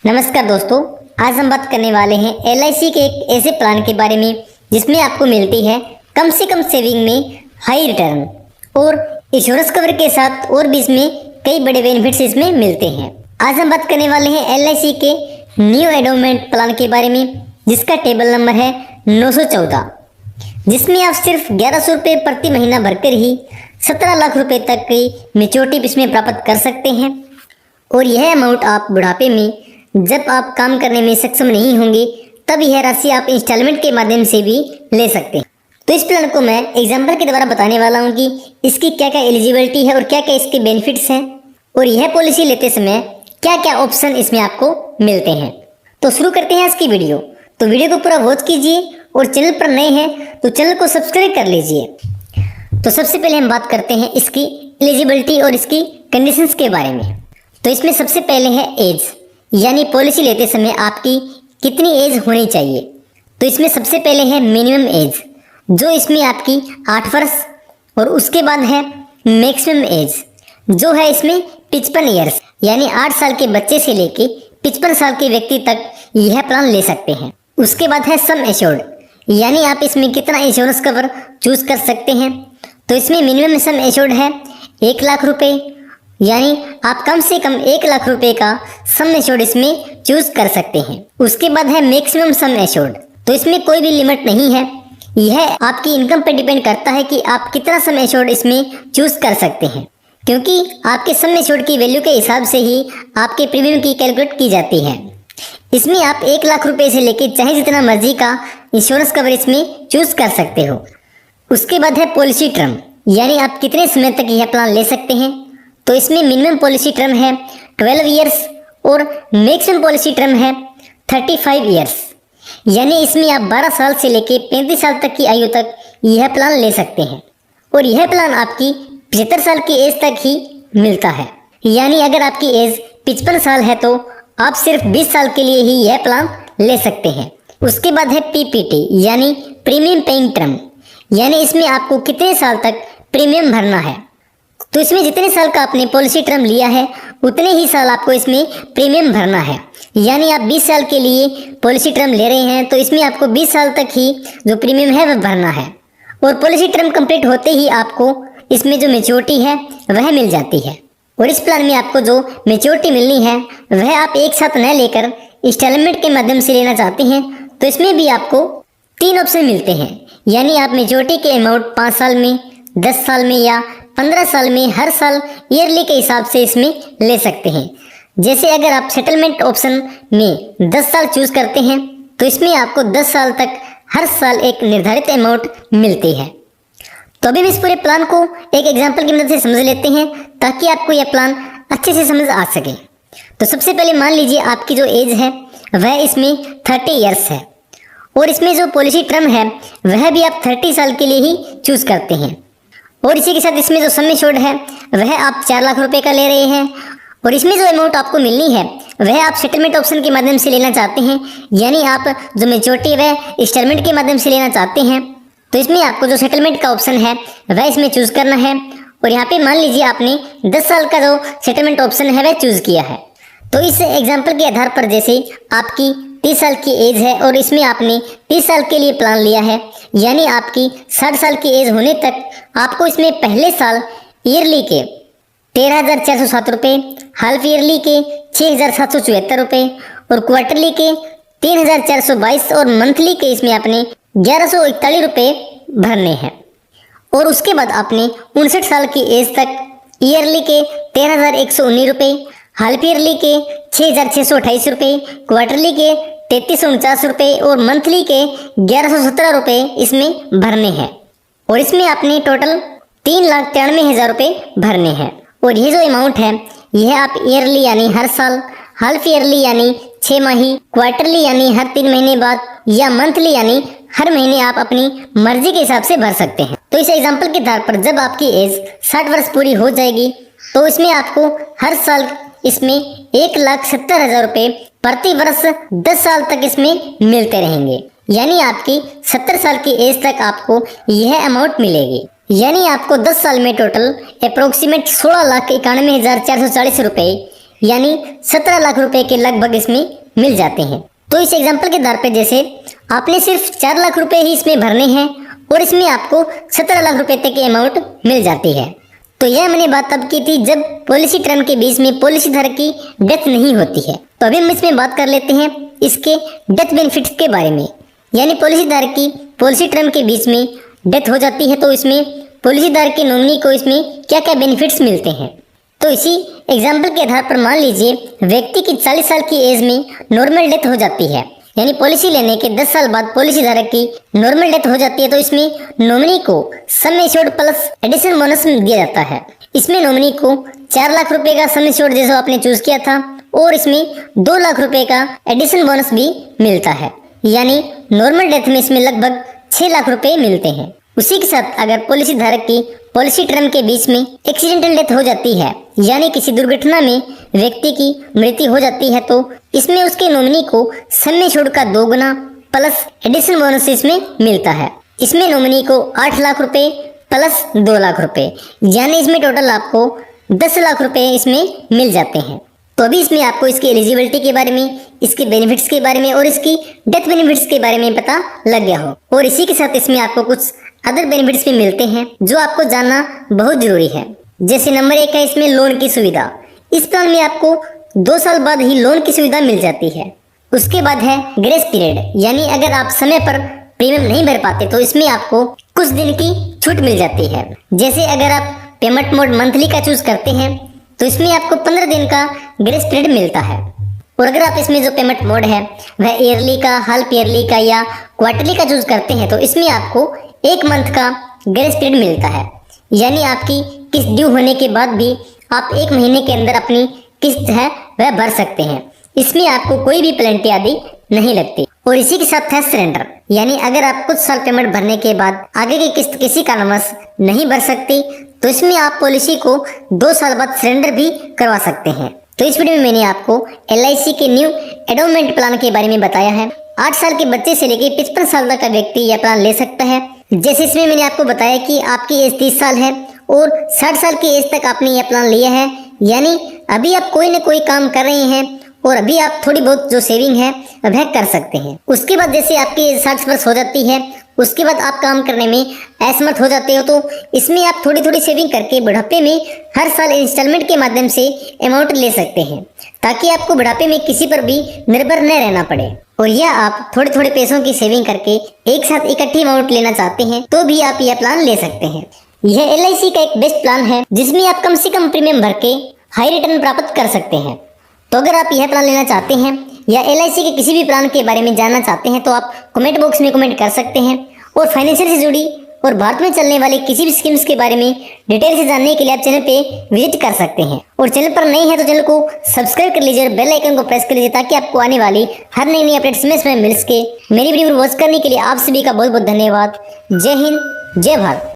नमस्कार दोस्तों, आज हम बात करने वाले हैं LIC के एक ऐसे प्लान के बारे में जिसमें आपको मिलती है कम से कम सेविंग में हाई रिटर्न और इंश्योरेंस कवर के साथ और भी इसमें कई बड़े बेनिफिट्स इसमें मिलते हैं। आज हम बात करने वाले हैं LIC के न्यू एंडोमेंट प्लान के बारे में जिसका टेबल नंबर है 914, जिसमें आप सिर्फ 1100 रुपये प्रति महीना भरकर ही 17 लाख रुपए तक की मेच्योरिटी इसमें प्राप्त कर सकते हैं। और यह अमाउंट आप बुढ़ापे में जब आप काम करने में सक्षम नहीं होंगे तब यह राशि आप इंस्टॉलमेंट के माध्यम से भी ले सकते हैं। तो इस प्लान को मैं एग्जाम्पल के द्वारा बताने वाला हूँ कि इसकी क्या क्या एलिजिबिलिटी है और क्या क्या इसके बेनिफिट्स हैं और यह पॉलिसी लेते समय क्या क्या ऑप्शन इसमें आपको मिलते हैं। तो शुरू करते हैं आज की वीडियो। तो वीडियो को पूरा वॉच कीजिए और चैनल पर नए हैं तो चैनल को सब्सक्राइब कर लीजिए। तो सबसे पहले हम बात करते हैं इसकी एलिजिबिलिटी और इसकी कंडीशंस के बारे में। तो इसमें सबसे पहले है एज, यानी पॉलिसी लेते समय आपकी कितनी एज होनी चाहिए। तो इसमें सबसे पहले है मिनिमम एज, जो इसमें आपकी 8 वर्ष, और उसके बाद है मैक्सिमम एज जो है इसमें 55 ईयर्स, यानी 8 साल के बच्चे से लेके 55 साल के व्यक्ति तक यह प्लान ले सकते हैं। उसके बाद है सम एश्योर्ड, यानी आप इसमें कितना इंश्योरेंस कवर चूज कर सकते हैं। तो इसमें मिनिमम सम एश्योर्ड है 1 लाख रुपए, यानी आप कम से कम 1 लाख रुपए का सम एश्योर्ड इसमें चूज कर सकते हैं। उसके बाद है मैक्सिमम सम एश्योर्ड, तो इसमें कोई भी लिमिट नहीं है, यह आपकी इनकम पर डिपेंड करता है कि आप कितना सम एश्योर्ड इसमें चूज कर सकते हैं, क्योंकि आपके सम एश्योर्ड की वैल्यू के हिसाब से ही आपके प्रीमियम की कैलकुलेट की जाती है। इसमें आप 1 लाख रुपए से लेके चाहे जितना मर्जी का इंश्योरेंस कवर इसमें चूज कर सकते हो। उसके बाद है पॉलिसी टर्म, यानी आप कितने समय तक यह प्लान ले सकते हैं। तो इसमें मिनिमम पॉलिसी टर्म है 12 ईयर्स और मैक्सिमम पॉलिसी टर्म है 35 ईयर्स, यानी इसमें आप 12 साल से लेके 35 साल तक की आयु तक यह प्लान ले सकते हैं। और यह प्लान आपकी 75 साल की एज तक ही मिलता है, यानी अगर आपकी एज 55 साल है तो आप सिर्फ 20 साल के लिए ही यह प्लान ले सकते हैं। उसके बाद है PPT, यानी प्रीमियम पेइंग टर्म, यानी इसमें आपको कितने साल तक प्रीमियम भरना है। तो इसमें जितने साल का आपने पॉलिसी टर्म लिया है उतने ही साल आपको इसमें प्रीमियम भरना है, यानी आप 20 साल के लिए पॉलिसी टर्म ले रहे हैं तो इसमें आपको 20 साल तक ही जो प्रीमियम है वह भरना है। और पॉलिसी टर्म कंप्लीट होते ही आपको इसमें जो मेच्योरिटी है वह मिल जाती है। और इस प्लान में आपको जो मेच्योरिटी मिलनी है वह आप एक साथ न लेकर इंस्टॉलमेंट के माध्यम से लेना चाहते हैं तो इसमें भी आपको 3 ऑप्शन मिलते हैं, यानी आप मेच्योरिटी के अमाउंट 5 साल में, 10 साल में या 15 साल में हर साल ईयरली के हिसाब से इसमें ले सकते हैं। जैसे अगर आप सेटलमेंट ऑप्शन में 10 साल चूज करते हैं तो इसमें आपको 10 साल तक हर साल एक निर्धारित अमाउंट मिलती है। तो अभी हम इस पूरे प्लान को एक एग्जांपल की मदद से समझ लेते हैं ताकि आपको यह प्लान अच्छे से समझ आ सके। तो सबसे पहले मान लीजिए आपकी जो एज है वह इसमें 30 ईयर्स है और इसमें जो पॉलिसी टर्म है वह भी आप 30 साल के लिए ही चूज करते हैं। और इसी के साथ इसमें जो सम एश्योर्ड है वह आप 4 लाख रुपए का ले रहे हैं और इसमें जो अमाउंट आपको मिलनी है वह आप सेटलमेंट ऑप्शन के माध्यम से लेना चाहते हैं, यानी आप जो मेच्योरिटी वह इंस्टॉलमेंट के माध्यम से लेना चाहते हैं। तो इसमें आपको जो सेटलमेंट का ऑप्शन है वह इसमें चूज करना है। और यहाँ पे मान लीजिए आपने 10 साल का जो सेटलमेंट ऑप्शन है वह चूज किया है। तो इस एग्जाम्पल के आधार पर जैसे आपकी 30 साल की एज है और इसमें आपने 30 साल के लिए प्लान लिया है, यानी आपकी 60 साल की एज होने तक आपको इसमें पहले साल ईयरली के 13,407 रुपये, हाफ ईयरली के 6,774 रुपये और क्वार्टरली के 3,422 और मंथली के इसमें आपने 1,141 रुपये भरने हैं। और उसके बाद आपने 59 साल की एज तक ईयरली के 13,119 रुपये, हाफ ईयरली के 6,628 रुपये, क्वार्टरली के 3,349 रुपये और मंथली के 1,117 रुपये इसमें भरने हैं। और इसमें आपने टोटल 3,93,000 रुपये भरने हैं। और ये जो अमाउंट है यह आप ईयरली यानी हर साल, हाफ ईयरली यानी 6 माही, क्वार्टरली यानी हर 3 महीने बाद या मंथली यानी हर महीने आप अपनी मर्जी के हिसाब से भर सकते हैं। तो इस एग्जाम्पल के आधार पर जब आपकी एज 60 वर्ष पूरी हो जाएगी तो इसमें आपको हर साल इसमें 1,70,000 रुपये प्रति वर्ष 10 साल तक इसमें मिलते रहेंगे, यानी आपकी 70 साल की एज तक आपको यह अमाउंट मिलेगी। यानी आपको 10 साल में टोटल अप्रोक्सीमेट 16,91,440 रुपये यानी 17 लाख रुपए के लगभग इसमें मिल जाते हैं। तो इस एग्जाम्पल के आधार पे जैसे आपने सिर्फ 4 लाख रुपए ही इसमें भरने हैं और इसमें आपको 17 लाख रुपए तक की अमाउंट मिल जाती है। तो यह मैंने बात तब की थी जब पॉलिसी टर्म के बीच में पॉलिसी धारक की डेथ नहीं होती है। तो अभी हम इसमें बात कर लेते हैं इसके डेथ बेनिफिट्स के बारे में। यानी पॉलिसी धारक की पॉलिसी टर्म के बीच में डेथ हो जाती है तो इसमें पॉलिसी धारक के नॉमिनी को इसमें क्या क्या बेनिफिट्स मिलते हैं। तो इसी एग्जाम्पल के आधार पर मान लीजिए व्यक्ति की 40 साल की एज में नॉर्मल डेथ हो जाती है, यानी पॉलिसी लेने के 10 साल बाद पॉलिसी धारक की नॉर्मल डेथ हो जाती है। तो इसमें नॉमिनी को sum assured plus additional bonus दिया जाता है। इसमें नॉमिनी को 4 लाख रुपए का सम एश्योर्ड जैसा आपने चूज किया था और इसमें 2 लाख रुपए का एडिशनल बोनस भी मिलता है। यानी नॉर्मल डेथ में इसमें लगभग 6 लाख रुपए मिलते हैं। उसी के साथ अगर पॉलिसी धारक की पॉलिसी टर्म के बीच में एक्सीडेंटल डेथ हो जाती है, यानी किसी दुर्घटना में व्यक्ति की मृत्यु हो जाती है, तो इसमें उसके नॉमिनी को सम एश्योर्ड का 2 गुना प्लस एडिशनल बोनस इसमें मिलता है। इसमें नॉमिनी को 8 लाख रुपए प्लस 2 लाख रुपए, यानी इसमें टोटल आपको 10 लाख रुपए इसमें मिल जाते हैं। तो अभी इसमें आपको इसकी एलिजिबिलिटी के बारे में, इसके बेनिफिट्स के बारे में और इसकी डेथ बेनिफिट्स के बारे में पता लग गया हो। और इसी के साथ इसमें आपको कुछ अदर बेनिफिट्स भी मिलते हैं जो आपको जानना बहुत जरूरी है। जैसे नंबर 1 है इसमें लोन की सुविधा। इस प्लान में आपको 2 साल बाद ही लोन की सुविधा मिल जाती है। उसके बाद है ग्रेस पीरियड, यानी अगर आप समय पर प्रीमियम नहीं भर पाते तो इसमें आपको कुछ दिन की छूट मिल जाती है। जैसे अगर आप पेमेंट मोड मंथली का चूज करते हैं तो इसमें आपको 15 दिन का ग्रेस पीरियड मिलता है। और अगर आप इसमें जो पेमेंट मोड है वह ईयरली का, हाफ ईयरली का या क्वार्टरली का चूज करते हैं तो इसमें आपको 1 मंथ का ग्रेस पीरियड मिलता है। यानी आपकी किस्त ड्यू होने के बाद भी आप 1 महीने के अंदर अपनी किस्त है वह भर सकते हैं। इसमें आपको कोई भी पेनल्टी आदि नहीं लगती। और इसी के साथ है सरेंडर, यानी अगर आप कुछ साल पेमेंट भरने के बाद आगे की किस्त किसी कारणवश नहीं भर सकती तो इसमें आप पॉलिसी को 2 साल बाद सरेंडर भी करवा सकते हैं। तो इस वीडियो में मैंने आपको LIC के न्यू एंडोमेंट प्लान के बारे में बताया है। 8 साल के बच्चे से लेकर 55 साल तक का व्यक्ति यह प्लान ले सकता है। जैसे इसमें मैंने आपको बताया कि आपकी एज 30 साल है और 60 साल की एज तक आपने यह प्लान लिया है, यानी अभी आप कोई न कोई काम कर रहे हैं और अभी आप थोड़ी बहुत जो सेविंग है वह कर सकते हैं। उसके बाद जैसे आपकी एज 60 वर्ष हो जाती है, उसके बाद आप काम करने में असमर्थ हो जाते हो तो इसमें आप थोड़ी थोड़ी सेविंग करके बुढ़ापे में हर साल इंस्टॉलमेंट के माध्यम से अमाउंट ले सकते हैं, ताकि आपको बुढ़ापे में किसी पर भी निर्भर न रहना पड़े। और यह आप थोड़े थोड़े पैसों की सेविंग करके एक साथ इकट्ठी अमाउंट लेना चाहते हैं तो भी आप यह प्लान ले सकते हैं। यह LIC का एक बेस्ट प्लान है जिसमें आप कम से कम प्रीमियम भर के हाई रिटर्न प्राप्त कर सकते हैं। तो अगर आप यह प्लान लेना चाहते हैं या LIC के किसी भी प्लान के बारे में जानना चाहते हैं तो आप कमेंट बॉक्स में कमेंट कर सकते हैं। और फाइनेंशियल से जुड़ी और भारत में चलने वाले किसी भी स्कीम्स के बारे में डिटेल से जानने के लिए आप चैनल पे विजिट कर सकते हैं। और चैनल पर नए हैं तो चैनल को सब्सक्राइब कर लीजिए और बेल आइकन को प्रेस कर लीजिए ताकि आपको आने वाली हर नई नई अपडेट समय समय मिल सके। मेरी वीडियो वॉच करने के लिए आप सभी का बहुत बहुत धन्यवाद। जय हिंद, जय भारत।